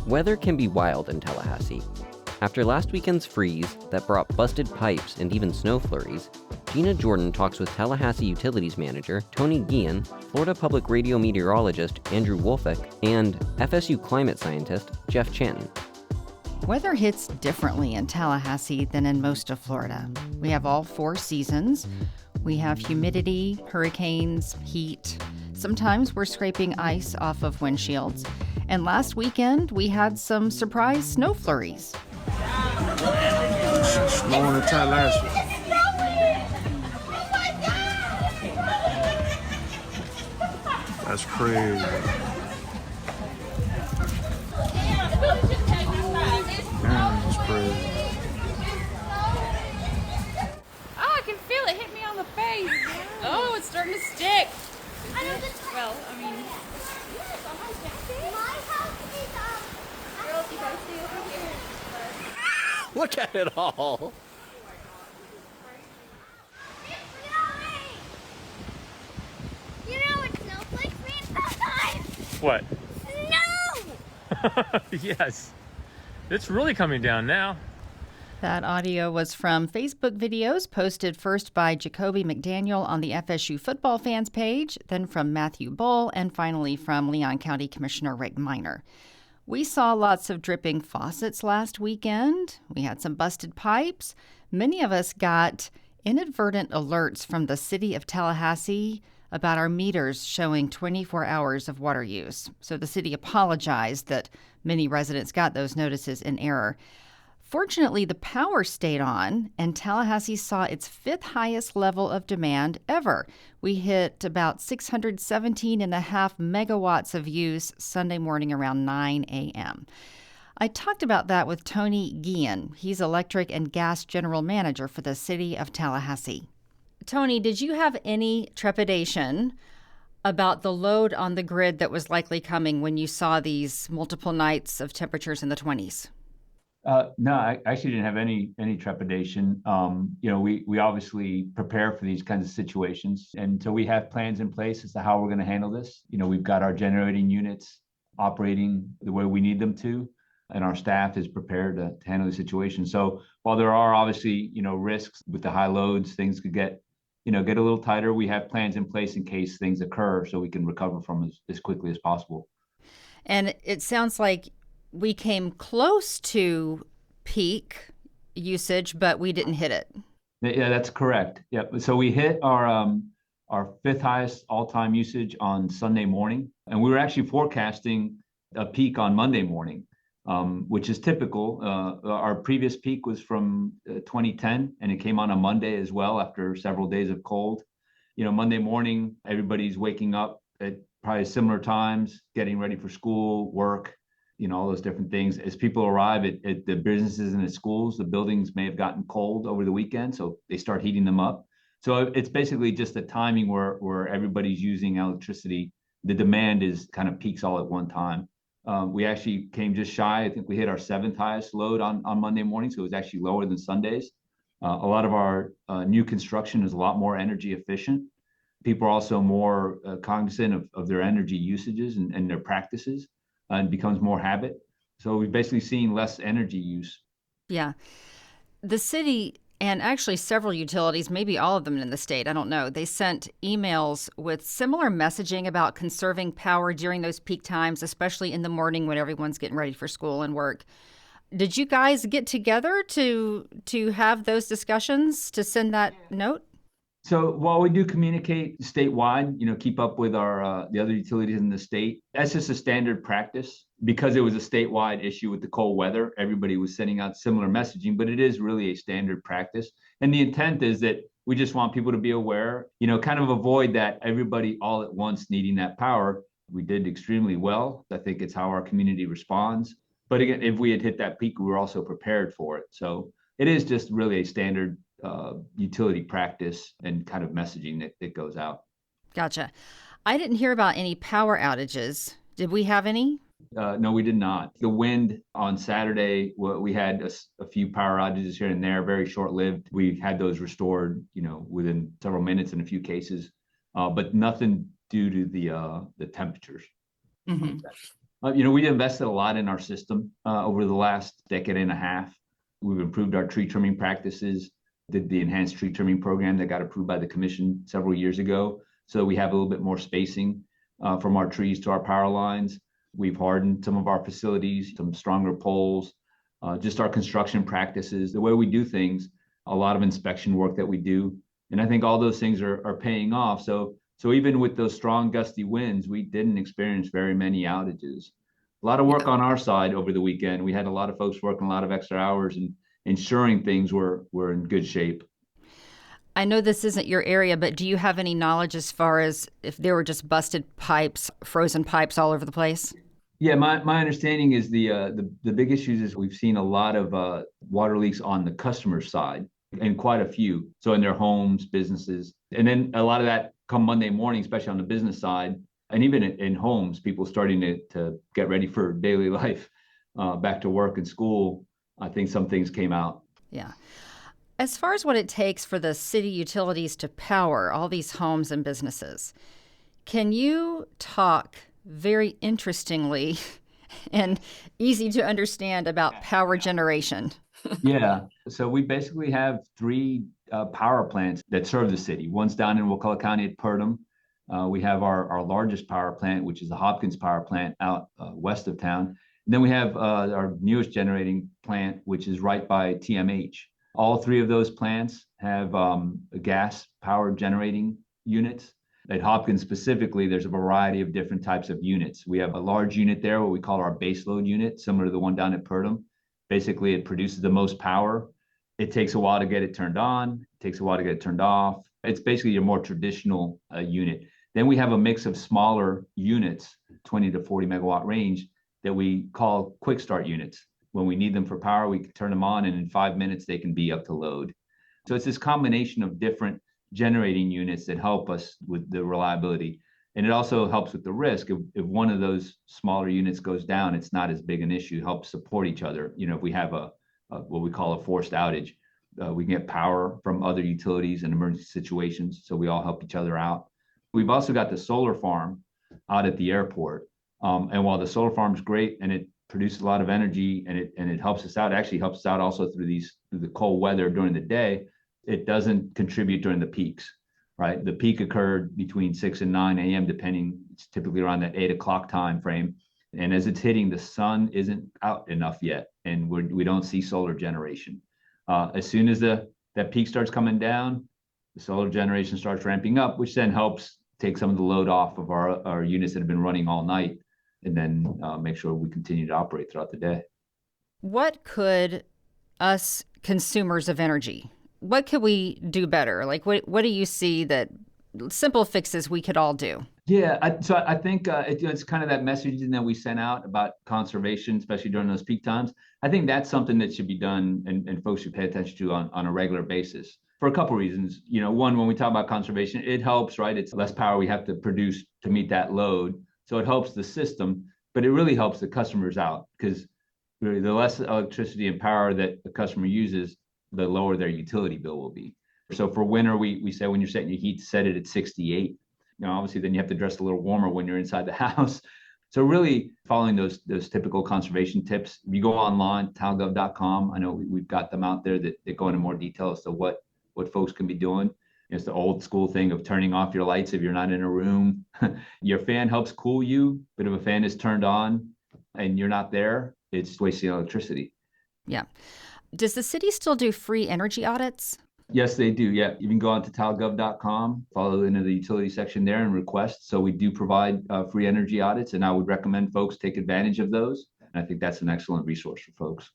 Weather can be wild in Tallahassee. After last weekend's freeze that brought busted pipes and even snow flurries, Gina Jordan talks with Tallahassee Utilities Manager Tony Guillen, Florida Public Radio meteorologist Andrew Wolfick, and FSU climate scientist Jeff Chanton. Weather hits differently in Tallahassee than in most of Florida. We have all four seasons. We have humidity, hurricanes, heat. Sometimes we're scraping ice off of windshields. And last weekend, we had some surprise snow flurries. Snowing in Tallahassee. That's crazy. Damn, that's crazy. Oh, I can feel it hit me on the face. Oh, it's starting to stick. Well, I mean, girls, you gotta stay over here. Look at it all! You know what snowflakes mean sometimes? What? Snow! Yes. It's really coming down now. That audio was from Facebook videos posted first by Jacoby McDaniel on the FSU football fans page, then from Matthew Bull, and finally from Leon County Commissioner Rick Minor. We saw lots of dripping faucets last weekend. We had some busted pipes. Many of us got inadvertent alerts from the city of Tallahassee about our meters showing 24 hours of water use. So the city apologized that many residents got those notices in error. Fortunately, the power stayed on, and Tallahassee saw its fifth highest level of demand ever. We hit about 617.5 megawatts of use Sunday morning around 9 a.m. I talked about that with Tony Guillen. He's electric and gas general manager for the city of Tallahassee. Tony, did you have any trepidation about the load on the grid that was likely coming when you saw these multiple nights of temperatures in the 20s? No, I actually didn't have any trepidation. We obviously prepare for these kinds of situations. And so we have plans in place as to how we're going to handle this. We've got our generating units operating the way we need them to, and our staff is prepared to handle the situation. So while there are obviously, risks with the high loads, things could get a little tighter. We have plans in place in case things occur so we can recover from as quickly as possible. And it sounds like we came close to peak usage, but we didn't hit it. Yeah, that's correct. Yep. So we hit our fifth highest all-time usage on Sunday morning, and we were actually forecasting a peak on Monday morning, which is typical. Our previous peak was from 2010, and it came on a Monday as well after several days of cold. Monday morning, everybody's waking up at probably similar times, getting ready for school, work, all those different things. As people arrive at the businesses and the schools, the buildings may have gotten cold over the weekend, so they start heating them up. So it's basically just the timing where everybody's using electricity. The demand is kind of peaks all at one time. We actually came just shy. I think we hit our seventh highest load on Monday morning, so it was actually lower than Sundays. A lot of our new construction is a lot more energy efficient. People are also more cognizant of their energy usages and their practices. And becomes more habit. So we've basically seen less energy use. Yeah. The city, and actually several utilities, maybe all of them in the state, I don't know, they sent emails with similar messaging about conserving power during those peak times, especially in the morning when everyone's getting ready for school and work. Did you guys get together to have those discussions, to send that note? So while we do communicate statewide, keep up with our the other utilities in the state, that's just a standard practice. Because it was a statewide issue with the cold weather, everybody was sending out similar messaging, but it is really a standard practice. And the intent is that we just want people to be aware, kind of avoid that everybody all at once needing that power. We did extremely well. I think it's how our community responds. But again, if we had hit that peak, we were also prepared for it. So it is just really a standard utility practice and kind of messaging that goes out. Gotcha. I didn't hear about any power outages. Did we have any? No, we did not. The wind on Saturday, we had a few power outages here and there, very short-lived. We had those restored, within several minutes in a few cases, but nothing due to the temperatures. Mm-hmm. We invested a lot in our system over the last decade and a half. We've improved our tree trimming practices, did the enhanced tree trimming program that got approved by the commission several years ago. So we have a little bit more spacing from our trees to our power lines. We've hardened some of our facilities, some stronger poles, just our construction practices, the way we do things, a lot of inspection work that we do. And I think all those things are paying off. So even with those strong gusty winds, we didn't experience very many outages. A lot of work on our side over the weekend. We had a lot of folks working a lot of extra hours and ensuring things were in good shape. I know this isn't your area, but do you have any knowledge as far as if there were just busted pipes, frozen pipes all over the place? Yeah, my understanding is the big issues is we've seen a lot of water leaks on the customer side and quite a few. So in their homes, businesses, and then a lot of that come Monday morning, especially on the business side, and even in homes, people starting to get ready for daily life, back to work and school. I think some things came out. Yeah. As far as what it takes for the city utilities to power all these homes and businesses, can you talk very interestingly and easy to understand about power generation? Yeah. So we basically have three power plants that serve the city. One's down in Wakulla County at Purdom. We have our largest power plant, which is the Hopkins power plant out west of town. And then we have our newest generating plant, which is right by TMH. All three of those plants have gas power generating units. At Hopkins specifically, there's a variety of different types of units. We have a large unit there, what we call our baseload unit, similar to the one down at Purdom. Basically, it produces the most power. It takes a while to get it turned on. It takes a while to get it turned off. It's basically a more traditional unit. Then we have a mix of smaller units, 20 to 40 megawatt range, that we call quick start units. When we need them for power, we can turn them on, and in 5 minutes, they can be up to load. So it's this combination of different generating units that help us with the reliability. And it also helps with the risk. If one of those smaller units goes down, it's not as big an issue. It helps support each other. If we have a what we call a forced outage, we can get power from other utilities in emergency situations. So we all help each other out. We've also got the solar farm out at the airport. And while the solar farm is great and it produces a lot of energy and it helps us out, it actually helps us out also through the cold weather during the day. It doesn't contribute during the peaks, right? The peak occurred between 6 and 9 a.m. depending. It's typically around that 8 o'clock time frame. And as it's hitting, the sun isn't out enough yet, and we don't see solar generation. As soon as that peak starts coming down, the solar generation starts ramping up, which then helps take some of the load off of our units that have been running all night, and then make sure we continue to operate throughout the day. What could us consumers of energy, what could we do better? Like, what do you see that simple fixes we could all do? Yeah, I think it's kind of that messaging that we sent out about conservation, especially during those peak times. I think that's something that should be done and folks should pay attention to on a regular basis for a couple of reasons. One, when we talk about conservation, it helps, right? It's less power we have to produce to meet that load. So it helps the system, but it really helps the customers out because really the less electricity and power that the customer uses, the lower their utility bill will be. So for winter, we say when you're setting your heat, set it at 68. Obviously, then you have to dress a little warmer when you're inside the house. So really following those typical conservation tips. If you go online, talgov.com, I know we've got them out there that go into more detail as to what folks can be doing. It's the old school thing of turning off your lights if you're not in a room. Your fan helps cool you, but if a fan is turned on and you're not there, it's wasting electricity. Yeah. Does the city still do free energy audits? Yes, they do. Yeah. You can go on to talgov.com, follow into the utility section there and request. So we do provide free energy audits, and I would recommend folks take advantage of those. And I think that's an excellent resource for folks.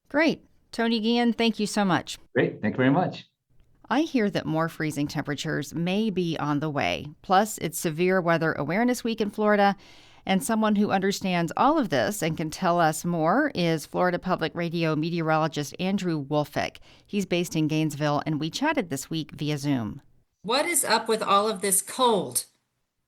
Great. Tony Guillen, thank you so much. Great. Thank you very much. I hear that more freezing temperatures may be on the way. Plus, it's Severe Weather Awareness Week in Florida. And someone who understands all of this and can tell us more is Florida Public Radio meteorologist Andrew Wolfick. He's based in Gainesville, and we chatted this week via Zoom. What is up with all of this cold?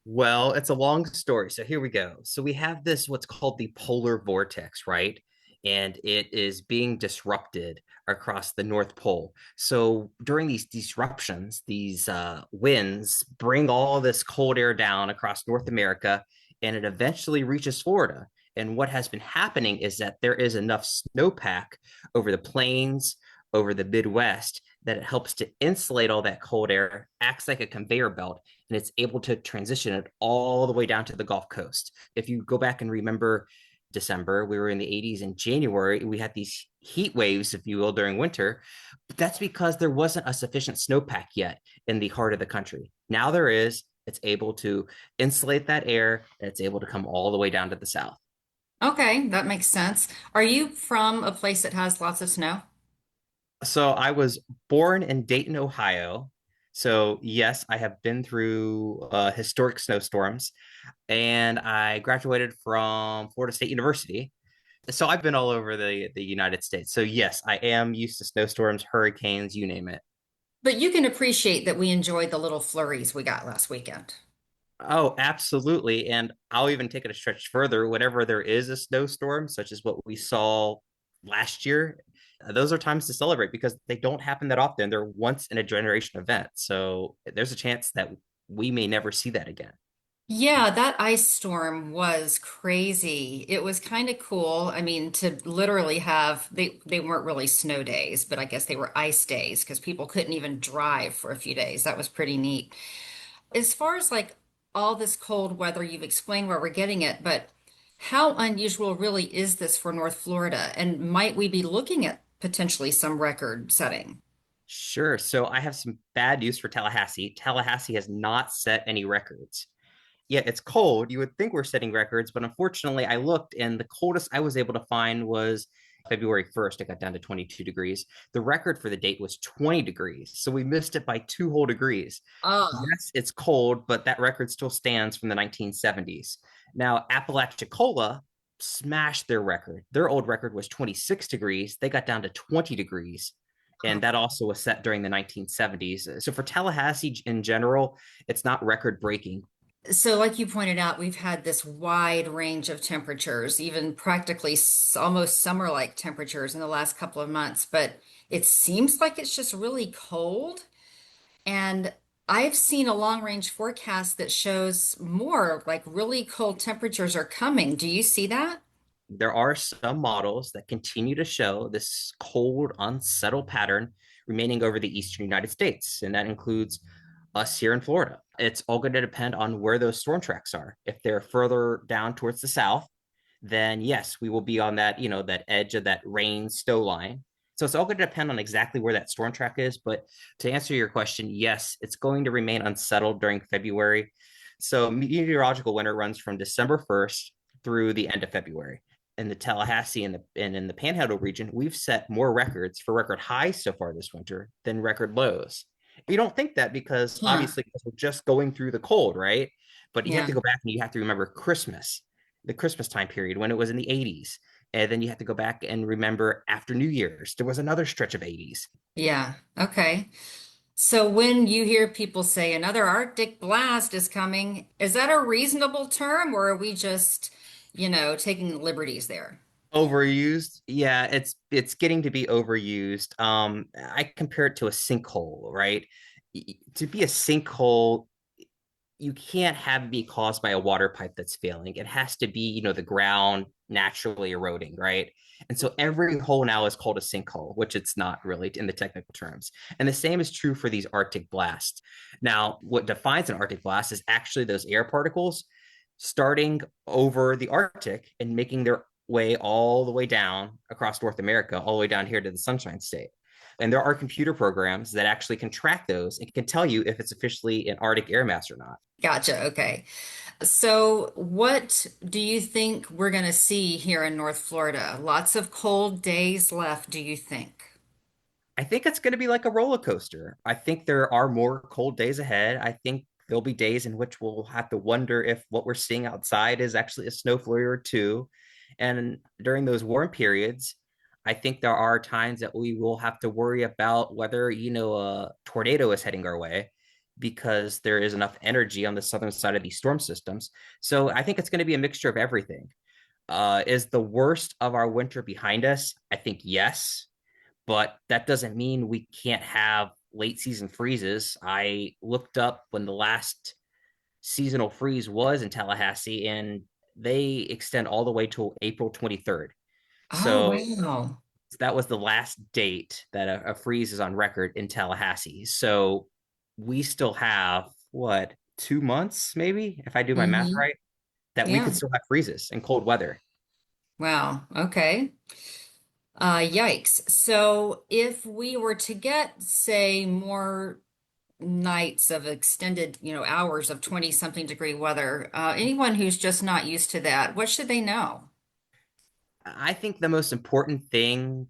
Well, it's a long story. So here we go. So we have this, what's called the polar vortex, right? And it is being disrupted across the North Pole. So during these disruptions, these winds bring all this cold air down across North America, and it eventually reaches Florida. And what has been happening is that there is enough snowpack over the plains, over the Midwest, that it helps to insulate all that cold air, acts like a conveyor belt, and it's able to transition it all the way down to the Gulf Coast. If you go back and remember December, we were in the 80s. In January, we had these heat waves, if you will, during winter. But that's because there wasn't a sufficient snowpack yet in the heart of the country. Now there is. It's able to insulate that air, and it's able to come all the way down to the south. Okay, that makes sense. Are you from a place that has lots of snow? So I was born in Dayton, Ohio. So yes, I have been through historic snowstorms, and I graduated from Florida State University. So I've been all over the United States. So yes, I am used to snowstorms, hurricanes, you name it. But you can appreciate that we enjoyed the little flurries we got last weekend. Oh, absolutely. And I'll even take it a stretch further. Whenever there is a snowstorm, such as what we saw last year, those are times to celebrate because they don't happen that often. They're once in a generation event. So there's a chance that we may never see that again. Yeah, that ice storm was crazy. It was kind of cool. I mean, to literally have they weren't really snow days, but I guess they were ice days because people couldn't even drive for a few days. That was pretty neat. As far as like all this cold weather, you've explained where we're getting it, but how unusual really is this for North Florida? And might we be looking at potentially some record setting? Sure. So I have some bad news for Tallahassee. Tallahassee has not set any records. Yeah, it's cold. You would think we're setting records, but unfortunately, I looked and the coldest I was able to find was February 1st. It got down to 22 degrees. The record for the date was 20 degrees. So we missed it by 2 whole degrees. Oh, Yes, it's cold, but that record still stands from the 1970s. Now, Apalachicola smashed their record. Their old record was 26 degrees. They got down to 20 degrees. And that also was set during the 1970s. So for Tallahassee in general, it's not record breaking. so, like you pointed out, we've had this wide range of temperatures, even practically almost summer-like temperatures in the last couple of months. But it seems like it's just really cold. And I've seen a long-range forecast that shows more like really cold temperatures are coming. Do you see that? There are some models that continue to show this cold, unsettled pattern remaining over the eastern United States, and that includes us here in Florida. It's all going to depend on where those storm tracks are. If they're further down towards the south, then yes, we will be on that, that edge of that rain stow line. So it's all going to depend on exactly where that storm track is. But to answer your question, yes, it's going to remain unsettled during February. So meteorological winter runs from December 1st through the end of February. In the Tallahassee and in the Panhandle region, we've set more records for record highs so far this winter than record lows. You don't think that because Huh. obviously because we're just going through the cold, right? But you have Yeah. to go back and you have to remember Christmas, the Christmas time period when it was in the 80s. And then you have to go back and remember after New Year's, there was another stretch of 80s. Yeah. Okay. So when you hear people say another Arctic blast is coming, is that a reasonable term or are we just, taking liberties there? Overused, yeah, it's getting to be overused. I compare it to a sinkhole, right? To be a sinkhole, you can't have it be caused by a water pipe that's failing. It has to be, the ground naturally eroding, right? And so every hole now is called a sinkhole, which it's not really in the technical terms. And the same is true for these Arctic blasts. Now, what defines an Arctic blast is actually those air particles starting over the Arctic and making their way all the way down across North America, all the way down here to the Sunshine State. And there are computer programs that actually can track those and can tell you if it's officially an Arctic air mass or not. Gotcha. Okay. So what do you think we're going to see here in North Florida? Lots of cold days left, do you think? I think it's going to be like a roller coaster. I think there are more cold days ahead. I think there'll be days in which we'll have to wonder if what we're seeing outside is actually a snow flurry or two. And during those warm periods, I think there are times that we will have to worry about whether, a tornado is heading our way because there is enough energy on the southern side of these storm systems. So I think it's going to be a mixture of everything. Is the worst of our winter behind us? I think yes, but that doesn't mean we can't have late season freezes. I looked up when the last seasonal freeze was in Tallahassee, and they extend all the way till April 23rd. Oh, So wow. that was the last date that a freeze is on record in Tallahassee. So we still have what, 2 months, maybe, if I do my math Mm-hmm. right, that we Yeah. could still have freezes and cold weather. Wow. Okay. Yikes. So if we were to get, say, more nights of extended, hours of 20 something degree weather, anyone who's just not used to that, what should they know? I think the most important thing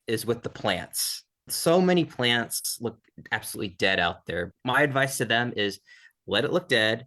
is with the plants. So many plants look absolutely dead out there. My advice to them is let it look dead.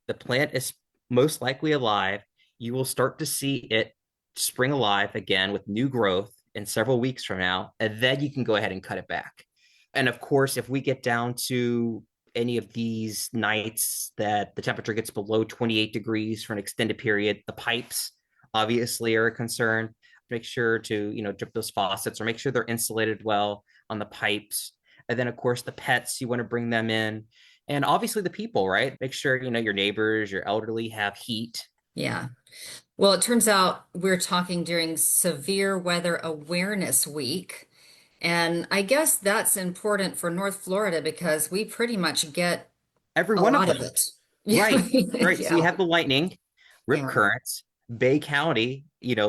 The plant is most likely alive. You will start to see it spring alive again with new growth in several weeks from now, and then you can go ahead and cut it back. And of course, if we get down to any of these nights that the temperature gets below 28 degrees for an extended period, the pipes obviously are a concern. Make sure to, drip those faucets or make sure they're insulated well on the pipes. And then, of course, the pets, you want to bring them in. And obviously the people, right? Make sure, your neighbors, your elderly have heat. Yeah. Well, it turns out we're talking during Severe Weather Awareness Week. And I guess that's important for North Florida because we pretty much get Every a one of lot of them. it. Right. Right. So you Yeah. have the lightning, rip Yeah. currents, Bay County,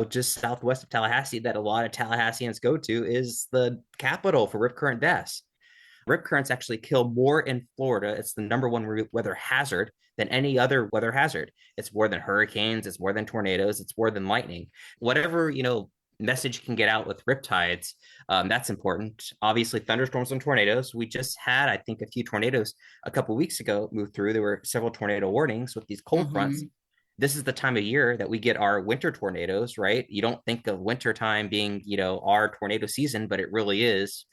just southwest of Tallahassee, that a lot of Tallahasseans go to, is the capital for rip current deaths. Rip currents actually kill more in Florida. It's the number one weather hazard than any other weather hazard. It's more than hurricanes, it's more than tornadoes, it's more than lightning. Whatever, message can get out with riptides, that's important. Obviously, thunderstorms and tornadoes. We just had, I think, a few tornadoes a couple of weeks ago move through. There were several tornado warnings with these cold fronts. Hmm. This is the time of year that we get our winter tornadoes, right? You don't think of winter time being, our tornado season, but it really is.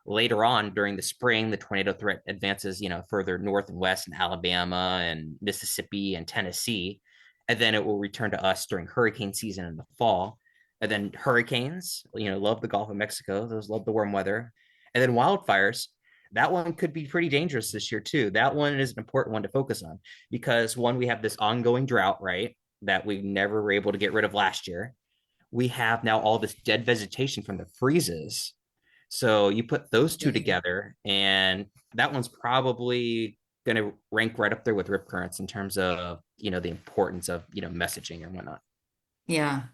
Later on during the spring, the tornado threat advances, further north and west in Alabama and Mississippi and Tennessee. And then it will return to us during hurricane season in the fall. And then hurricanes, love the Gulf of Mexico. Those love the warm weather. And then wildfires, that one could be pretty dangerous this year too. That one is an important one to focus on because one, we have this ongoing drought, right? That we never were able to get rid of last year. We have now all this dead vegetation from the freezes. So you put those two Yeah. together, and that one's probably going to rank right up there with rip currents in terms of, the importance of, messaging and whatnot. Yeah.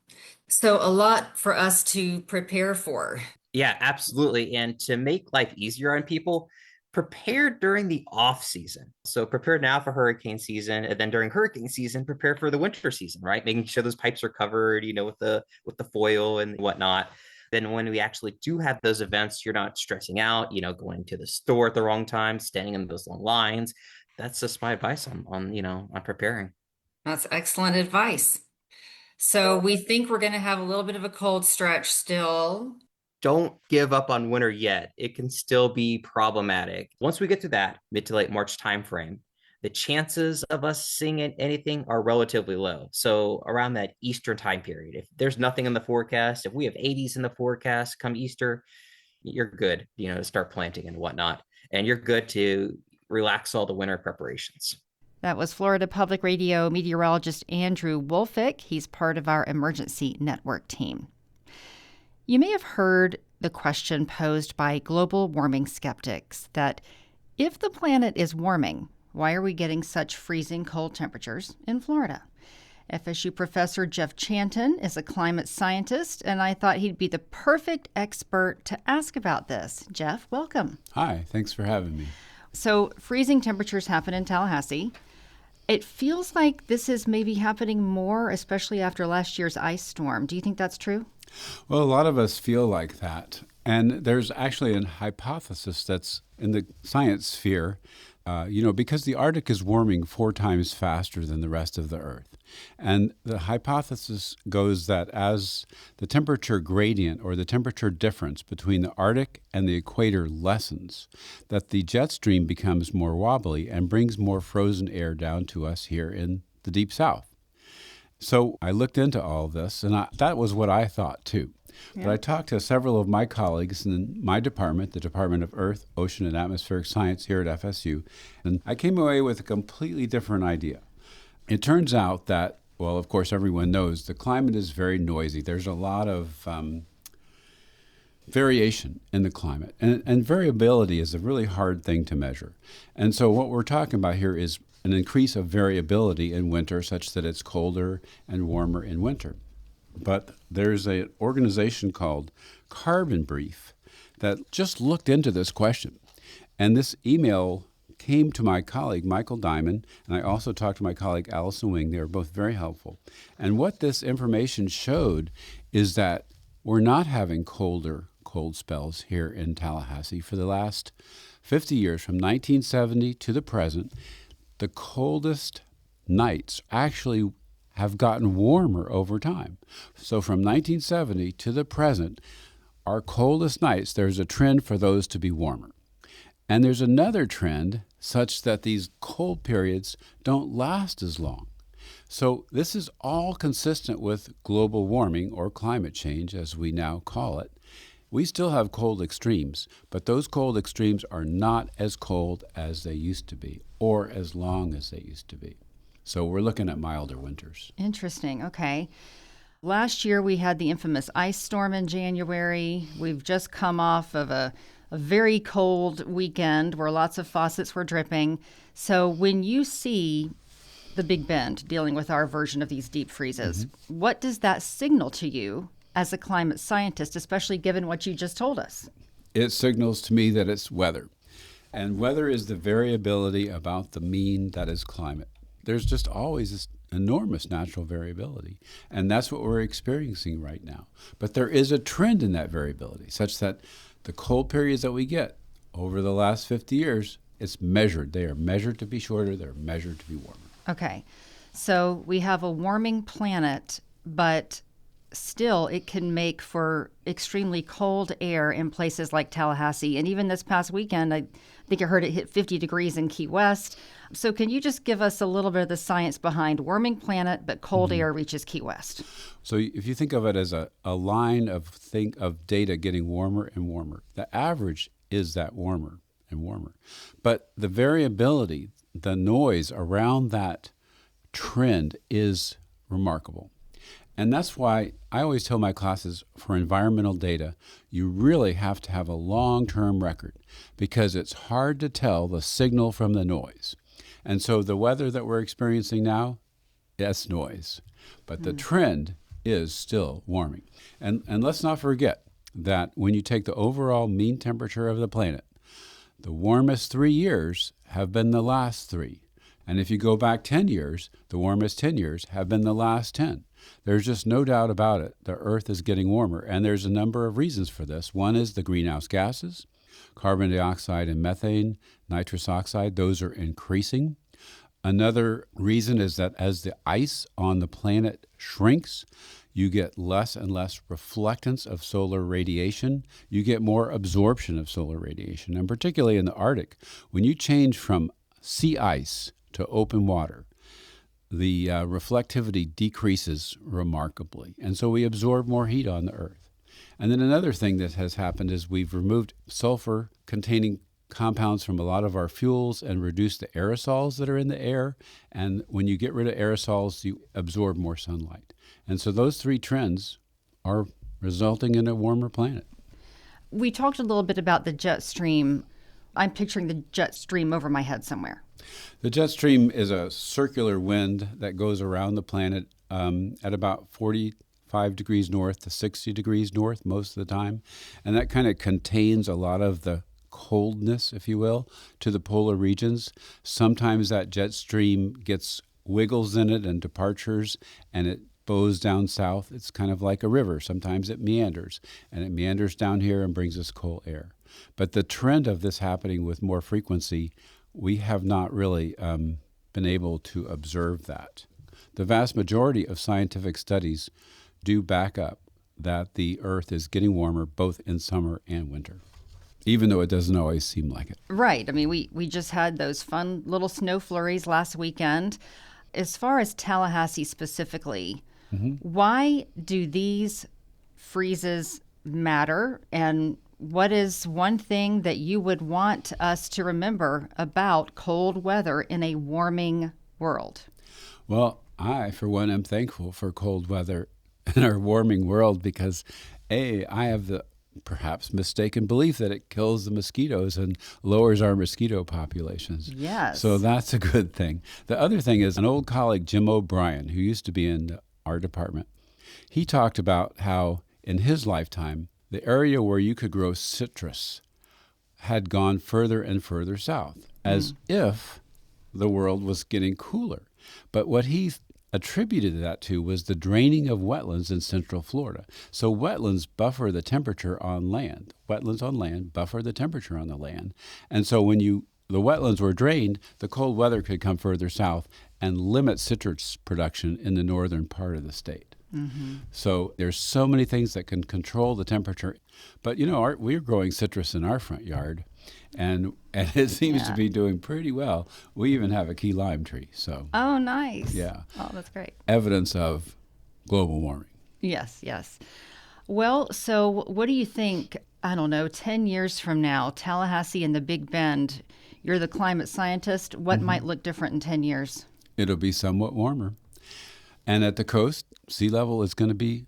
So a lot for us to prepare for. Yeah, absolutely. And to make life easier on people, prepare during the off season. So prepare now for hurricane season, and then during hurricane season, prepare for the winter season, right? Making sure those pipes are covered, with the foil and whatnot. Then when we actually do have those events, you're not stressing out, going to the store at the wrong time, standing in those long lines. That's just my advice on preparing. That's excellent advice. So we think we're going to have a little bit of a cold stretch still. Don't give up on winter yet. It can still be problematic. Once we get to that mid to late March timeframe, the chances of us seeing anything are relatively low. So around that Eastern time period, if there's nothing in the forecast, if we have 80s in the forecast come Easter, you're good, to start planting and whatnot. And you're good to relax all the winter preparations. That was Florida Public Radio meteorologist Andrew Wolfick. He's part of our emergency network team. You may have heard the question posed by global warming skeptics that if the planet is warming, why are we getting such freezing cold temperatures in Florida? FSU professor Jeff Chanton is a climate scientist, and I thought he'd be the perfect expert to ask about this. Jeff, welcome. Hi, thanks for having me. So, freezing temperatures happen in Tallahassee. It feels like this is maybe happening more, especially after last year's ice storm. Do you think that's true? Well, a lot of us feel like that. And there's actually a hypothesis that's in the science sphere, because the Arctic is warming 4 times faster than the rest of the Earth. And the hypothesis goes that as the temperature gradient or the temperature difference between the Arctic and the equator lessens, that the jet stream becomes more wobbly and brings more frozen air down to us here in the Deep South. So I looked into all this, and that was what I thought too. Yeah. But I talked to several of my colleagues in my department, the Department of Earth, Ocean, and Atmospheric Science here at FSU, and I came away with a completely different idea. It turns out that Well, of course, everyone knows the climate is very noisy. There's a lot of variation in the climate, and variability is a really hard thing to measure. And so what we're talking about here is an increase of variability in winter such that it's colder and warmer in winter. But there's an organization called Carbon Brief that just looked into this question. And this email came to my colleague, Michael Diamond, and I also talked to my colleague, Allison Wing. They were both very helpful. And what this information showed is that we're not having cold spells here in Tallahassee for the last 50 years, from 1970 to the present. The coldest nights actually have gotten warmer over time. So from 1970 to the present, our coldest nights, there's a trend for those to be warmer. And there's another trend such that these cold periods don't last as long. So this is all consistent with global warming, or climate change as we now call it. We still have cold extremes, but those cold extremes are not as cold as they used to be, or as long as they used to be. So we're looking at milder winters. Interesting. Okay. Last year we had the infamous ice storm in January. We've just come off of a very cold weekend where lots of faucets were dripping. So when you see the Big Bend dealing with our version of these deep freezes, what does that signal to you as a climate scientist, especially given what you just told us? It signals to me that it's weather. And weather is the variability about the mean that is climate. There's just always this enormous natural variability, and that's what we're experiencing right now. But there is a trend in that variability, such that the cold periods that we get over the last 50 years, it's measured. They are measured to be shorter. They're measured to be warmer. Okay. So we have a warming planet, but still it can make for extremely cold air in places like Tallahassee. And even this past weekend, I think I heard it hit 50 degrees in Key West. So can you just give us a little bit of the science behind warming planet, but cold air reaches Key West? So if you think of it as a line of data getting warmer and warmer, the average is that warmer and warmer. But the variability, the noise around that trend is remarkable. And that's why I always tell my classes, for environmental data, you really have to have a long-term record, because it's hard to tell the signal from the noise. And so the weather that we're experiencing now, that's noise. But the trend is still warming. And let's not forget that when you take the overall mean temperature of the planet, the warmest 3 years have been the last 3. And if you go back 10 years, the warmest 10 years have been the last 10. There's just no doubt about it. The Earth is getting warmer, and there's a number of reasons for this. One is the greenhouse gases, carbon dioxide and methane, nitrous oxide, those are increasing. Another reason is that as the ice on the planet shrinks, you get less and less reflectance of solar radiation. You get more absorption of solar radiation, and particularly in the Arctic. When you change from sea ice to open water, the reflectivity decreases remarkably, and so we absorb more heat on the Earth. And then another thing that has happened is we've removed sulfur-containing compounds from a lot of our fuels and reduced the aerosols that are in the air. And when you get rid of aerosols, you absorb more sunlight. And so those 3 trends are resulting in a warmer planet. We talked a little bit about the jet stream. I'm picturing the jet stream over my head somewhere. The jet stream is a circular wind that goes around the planet at about 45 degrees north to 60 degrees north most of the time. And that kind of contains a lot of the coldness, if you will, to the polar regions. Sometimes that jet stream gets wiggles in it and departures, and it bows down south. It's kind of like a river. Sometimes it meanders, and it meanders down here and brings us cold air. But the trend of this happening with more frequency, we have not really been able to observe that. The vast majority of scientific studies do back up that the Earth is getting warmer both in summer and winter, even though it doesn't always seem like it. Right. I mean, we just had those fun little snow flurries last weekend. As far as Tallahassee specifically, why do these freezes matter? And what is one thing that you would want us to remember about cold weather in a warming world? Well, I, for one, am thankful for cold weather in our warming world because, A, I have the perhaps mistaken belief that it kills the mosquitoes and lowers our mosquito populations. Yes. So that's a good thing. The other thing is an old colleague, Jim O'Brien, who used to be in our department, he talked about how in his lifetime, the area where you could grow citrus had gone further and further south, as if the world was getting cooler. But what he attributed that to was the draining of wetlands in central Florida. So wetlands buffer the temperature on land. Wetlands on land buffer the temperature on the land. And so when the wetlands were drained, the cold weather could come further south and limit citrus production in the northern part of the state. So there's so many things that can control the temperature. But, we're growing citrus in our front yard, and it seems to be doing pretty well. We even have a key lime tree. So. Oh, nice. Yeah. Oh, that's great. Evidence of global warming. Yes. Well, so what do you think, 10 years from now, Tallahassee and the Big Bend, you're the climate scientist, what might look different in 10 years? It'll be somewhat warmer. And at the coast, sea level is going to be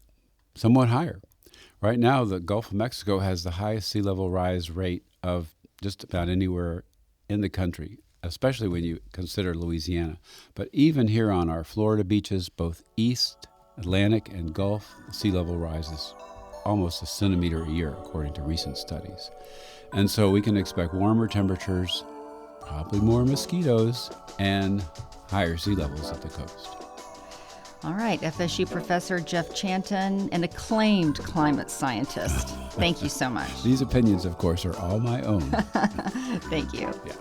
somewhat higher. Right now, the Gulf of Mexico has the highest sea level rise rate of just about anywhere in the country, especially when you consider Louisiana. But even here on our Florida beaches, both East, Atlantic, and Gulf, the sea level rises almost a centimeter a year, according to recent studies. And so we can expect warmer temperatures, probably more mosquitoes, and higher sea levels at the coast. All right, FSU Professor Jeff Chanton, an acclaimed climate scientist. Thank you so much. These opinions, of course, are all my own. Thank you. Yeah.